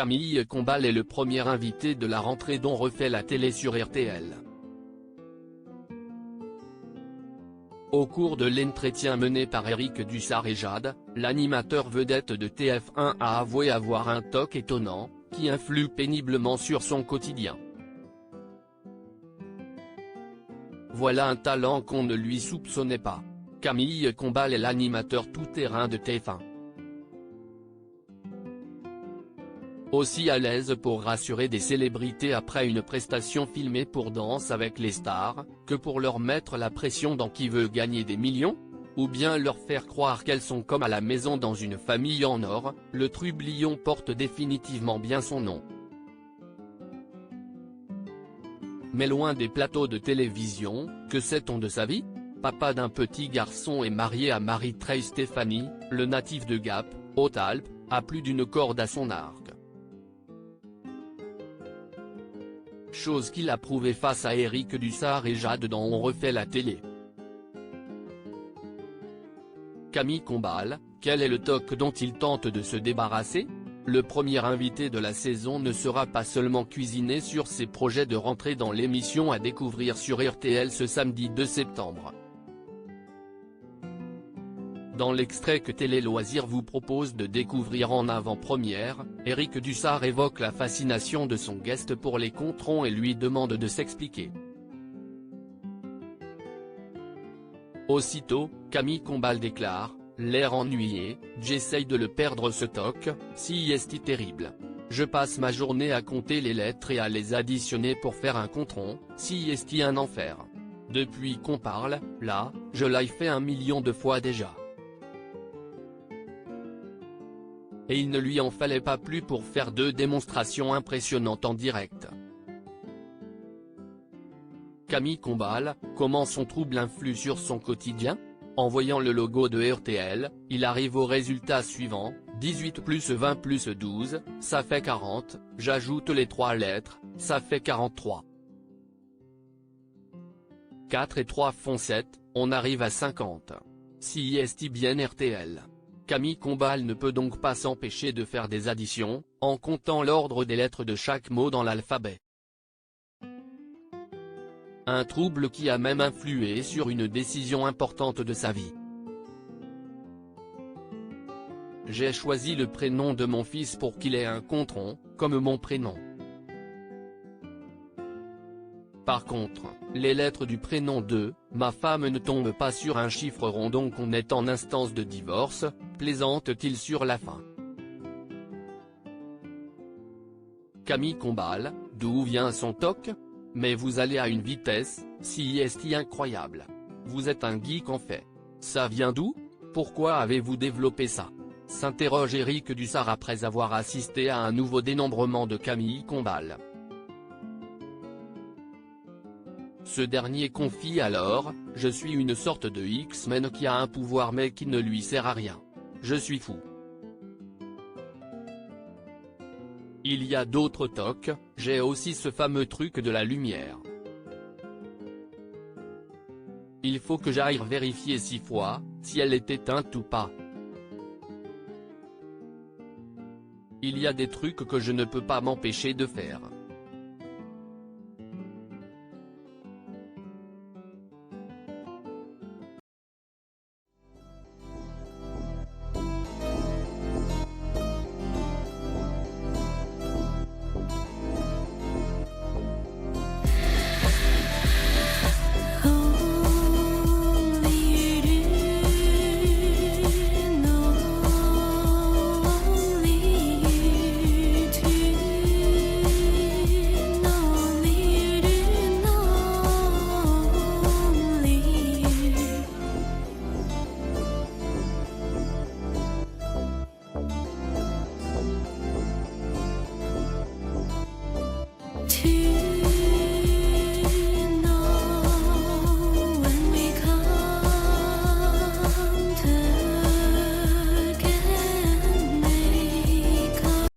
Camille Combal est le premier invité de la rentrée d'On refait la télé sur RTL. Au cours de l'entretien mené par Eric Dussart et Jade, l'animateur vedette de TF1 a avoué avoir un toc étonnant, qui influe péniblement sur son quotidien. Voilà un talent qu'on ne lui soupçonnait pas. Camille Combal est l'animateur tout-terrain de TF1. Aussi à l'aise pour rassurer des célébrités après une prestation filmée pour Danse avec les stars, que pour leur mettre la pression dans Qui veut gagner des millions ? Ou bien leur faire croire qu'elles sont comme à la maison dans une famille en or, le trublion porte définitivement bien son nom. Mais loin des plateaux de télévision, que sait-on de sa vie ? Papa d'un petit garçon et marié à Marie-Treille Stéphanie, le natif de Gap, Hautes-Alpes, a plus d'une corde à son arc. Chose qu'il a prouvée face à Eric Dussart et Jade dans On refait la télé. Camille Combal, quel est le toc dont il tente de se débarrasser ? Le premier invité de la saison ne sera pas seulement cuisiné sur ses projets de rentrée dans l'émission à découvrir sur RTL ce samedi 2 septembre. Dans l'extrait que Télé Loisirs vous propose de découvrir en avant-première, Eric Dussart évoque la fascination de son guest pour les controns et lui demande de s'expliquer. Aussitôt, Camille Combal déclare, l'air ennuyé, j'essaye de le perdre ce toc, si est terrible. Je passe ma journée à compter les lettres et à les additionner pour faire un contron, si est un enfer. Depuis qu'on parle, là, je l'ai fait 1 million de fois déjà. Et il ne lui en fallait pas plus pour faire 2 démonstrations impressionnantes en direct. Camille Combal, comment son trouble influe sur son quotidien ? En voyant le logo de RTL, il arrive au résultat suivant, 18 plus 20 plus 12, ça fait 40, j'ajoute les 3 lettres, ça fait 43. 4 et 3 font 7, on arrive à 50. Si est bien RTL. Camille Combal ne peut donc pas s'empêcher de faire des additions, en comptant l'ordre des lettres de chaque mot dans l'alphabet. Un trouble qui a même influé sur une décision importante de sa vie. J'ai choisi le prénom de mon fils pour qu'il ait un contron, comme mon prénom. Par contre, les lettres du prénom de ma femme ne tombent pas sur un chiffre rond donc on est en instance de divorce, plaisante-t-il sur la fin. Camille Combal, d'où vient son toc ? Mais vous allez à une vitesse, si est incroyable. Vous êtes un geek en fait. Ça vient d'où ? Pourquoi avez-vous développé ça ? S'interroge Eric Dussart après avoir assisté à un nouveau dénombrement de Camille Combal. Ce dernier confie alors, je suis une sorte de X-Men qui a un pouvoir mais qui ne lui sert à rien. Je suis fou. Il y a d'autres tocs, j'ai aussi ce fameux truc de la lumière. Il faut que j'aille vérifier 6 fois, si elle est éteinte ou pas. Il y a des trucs que je ne peux pas m'empêcher de faire.